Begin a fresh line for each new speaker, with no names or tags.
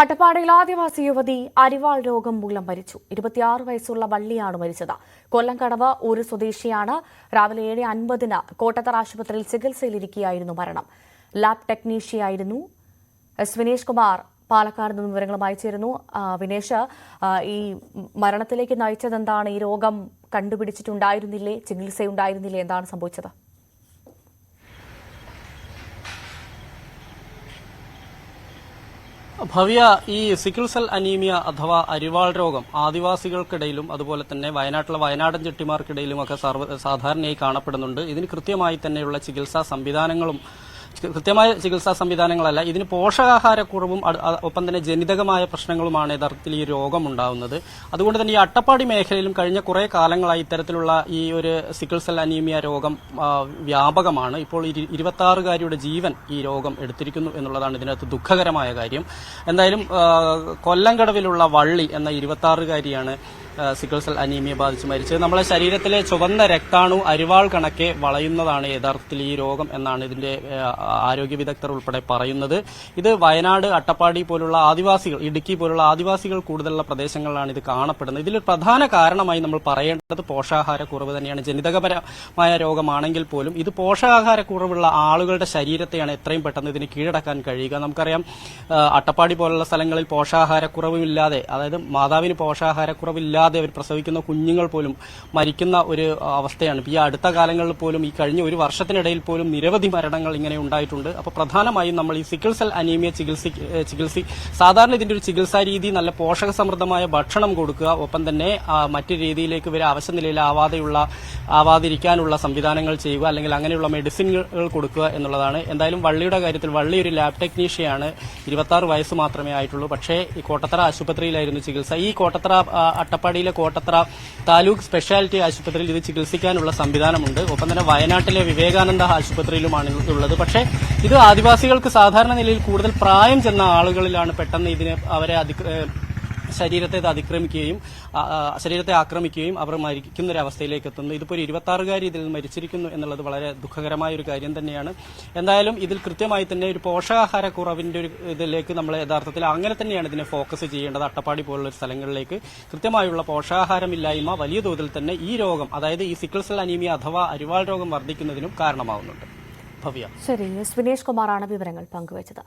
അട്ടപ്പാടിയിൽ ആദിവാസി യുവതി അരിവാൾ രോഗം മൂലം മരിച്ചു. 26 വയസ്സുള്ള വള്ളിയാണ് മരിച്ചത്. കൊല്ലംകടവ് ഒരു സ്വദേശിയാണ്. രാവിലെ 7:50 കോട്ടത്തറ ആശുപത്രിയിൽ ചികിത്സയിലിരിക്കെയായിരുന്നു മരണം. ലാബ് ടെക്നീഷ്യയായിരുന്നു. വിനേഷ് കുമാർ പാലക്കാട് നിന്ന് വിവരങ്ങളുമായി ചേരുന്നു. വിനേഷ്, ഈ മരണത്തിലേക്ക് നയിച്ചതെന്താണ്? ഈ രോഗം കണ്ടുപിടിച്ചിട്ടുണ്ടായിരുന്നില്ലേ? ചികിത്സയുണ്ടായിരുന്നില്ലേ? എന്താണ് സംഭവിച്ചത്?
ഭവ്യ, ഈ സിക്കിൾ സെൽ അനീമിയ അഥവാ അരിവാൾ രോഗം ആദിവാസികൾക്കിടയിലും അതുപോലെ തന്നെ വയനാടൻ ചെട്ടിമാർക്കിടയിലുമൊക്കെ സാധാരണയായി കാണപ്പെടുന്നുണ്ട്. ഇതിന് കൃത്യമായി തന്നെയുള്ള കൃത്യമായ ചികിത്സാ സംവിധാനങ്ങളല്ല, ഇതിന് പോഷകാഹാരക്കുറവും ഒപ്പം തന്നെ ജനിതകമായ പ്രശ്നങ്ങളുമാണ് യഥാർത്ഥത്തിൽ ഈ രോഗം ഉണ്ടാകുന്നത്. അതുകൊണ്ട് തന്നെ ഈ അട്ടപ്പാടി മേഖലയിലും കഴിഞ്ഞ കുറെ കാലങ്ങളായി ഇത്തരത്തിലുള്ള ഈ ഒരു സിക്കിൾ സെൽ അനീമിയ രോഗം വ്യാപകമാണ്. ഇപ്പോൾ 26-കാരിയുടെ ജീവൻ ഈ രോഗം എടുത്തിരിക്കുന്നു എന്നുള്ളതാണ് ഇതിനകത്ത് ദുഃഖകരമായ കാര്യം. എന്തായാലും കൊല്ലംകടവിലുള്ള വള്ളി എന്ന 26-കാരിയാണ് സിക്കിൾ സെൽ അനീമിയ ബാധിച്ച് മരിച്ചത്. നമ്മളെ ശരീരത്തിലെ ചുവന്ന രക്താണു അരിവാൾ കണക്കെ വളയുന്നതാണ് യഥാർത്ഥത്തിൽ ഈ രോഗം എന്നാണ് ഇതിന്റെ ആരോഗ്യ വിദഗ്ധർ ഉൾപ്പെടെ പറയുന്നത്. ഇത് വയനാട്, അട്ടപ്പാടി പോലുള്ള ആദിവാസികൾ, ഇടുക്കി പോലുള്ള ആദിവാസികൾ കൂടുതലുള്ള പ്രദേശങ്ങളിലാണ് ഇത് കാണപ്പെടുന്നത്. ഇതിൽ പ്രധാന കാരണമായി നമ്മൾ പറയേണ്ടത് പോഷകാഹാരക്കുറവ് തന്നെയാണ്. ജനിതകപരമായ രോഗമാണെങ്കിൽ പോലും ഇത് പോഷകാഹാരക്കുറവുള്ള ആളുകളുടെ ശരീരത്തെയാണ് എത്രയും പെട്ടെന്ന് ഇതിന് കീഴടക്കാൻ കഴിയുക. നമുക്കറിയാം, അട്ടപ്പാടി പോലുള്ള സ്ഥലങ്ങളിൽ പോഷകാഹാരക്കുറവില്ലാതെ, അതായത് മാതാവിന് പോഷകാഹാരക്കുറവില്ലാതെ അവർ പ്രസവിക്കുന്ന കുഞ്ഞുങ്ങൾ പോലും മരിക്കുന്ന ഒരു അവസ്ഥയാണ്. ഈ അടുത്ത കാലങ്ങളിൽ പോലും, ഈ കഴിഞ്ഞ ഒരു വർഷത്തിനിടയിൽ പോലും നിരവധി മരണങ്ങൾ ഇങ്ങനെ ഉണ്ടായിട്ടുണ്ട്. അപ്പോൾ പ്രധാനമായും നമ്മൾ ഈ സിക്കിൾ സെൽ അനീമിയ സാധാരണ ഇതിന്റെ ഒരു ചികിത്സാ രീതി നല്ല പോഷക സമൃദ്ധമായ ഭക്ഷണം കൊടുക്കുക, ഒപ്പം തന്നെ മറ്റു രീതിയിലേക്ക് വരെ അവശ നിലയിൽ ആവാതിരിക്കാനുള്ള സംവിധാനങ്ങൾ ചെയ്യുക, അല്ലെങ്കിൽ അങ്ങനെയുള്ള മെഡിസിനുകൾ കൊടുക്കുക എന്നുള്ളതാണ്. എന്തായാലും വള്ളിയുടെ കാര്യത്തിൽ വള്ളി ഒരു ലാബ് ടെക്നീഷ്യയാണ്. 26 വയസ്സ് മാത്രമേ ആയിട്ടുള്ളൂ. പക്ഷേ ഈ കോട്ടത്തറ ആശുപത്രിയിലായിരുന്നു ചികിത്സ. ഈ കോട്ടത്തറ അട്ടപ്പാടിയിലെ കോട്ടത്തറ താലൂക്ക് സ്പെഷ്യാലിറ്റി ആശുപത്രിയിൽ ഇത് ചികിത്സിക്കാനുള്ള സംവിധാനമുണ്ട്. ഒപ്പം തന്നെ വയനാട്ടിലെ വിവേകാനന്ദ ആശുപത്രിയിലുമാണ് ഉള്ളത്. പക്ഷേ ഇത് ആദിവാസികൾക്ക് സാധാരണ നിലയിൽ കൂടുതൽ പ്രായം ചെന്ന ആളുകളിലാണ് പെട്ടെന്ന് അവരെ ശരീരത്തെ ആക്രമിക്കുകയും അവർ മരിക്കുന്ന ഒരു അവസ്ഥയിലേക്ക് എത്തുന്നു. ഇതിപ്പോൾ ഒരു 26-കാരി ഇതിൽ മരിച്ചിരിക്കുന്നു എന്നുള്ളത് വളരെ ദുഃഖകരമായ ഒരു കാര്യം തന്നെയാണ്. എന്തായാലും ഇതിൽ കൃത്യമായി തന്നെ ഒരു പോഷകാഹാരക്കുറവിന്റെ ഒരു ഇതിലേക്ക് നമ്മൾ യഥാർത്ഥത്തിൽ അങ്ങനെ തന്നെയാണ് ഇതിനെ ഫോക്കസ് ചെയ്യേണ്ടത്. അട്ടപ്പാടി പോലുള്ള സ്ഥലങ്ങളിലേക്ക് കൃത്യമായുള്ള പോഷകാഹാരമില്ലായ്മ വലിയ തോതിൽ തന്നെ ഈ രോഗം, അതായത് ഈ സിക്കിൾ സെൽ അനീമിയ അഥവാ അരിവാൾ രോഗം വർദ്ധിക്കുന്നതിനും കാരണമാവുന്നുണ്ട്. ഭവ്യ,
ശരി. വിനേഷ് കുമാറാണ് വിവരങ്ങൾ പങ്കുവച്ചത്.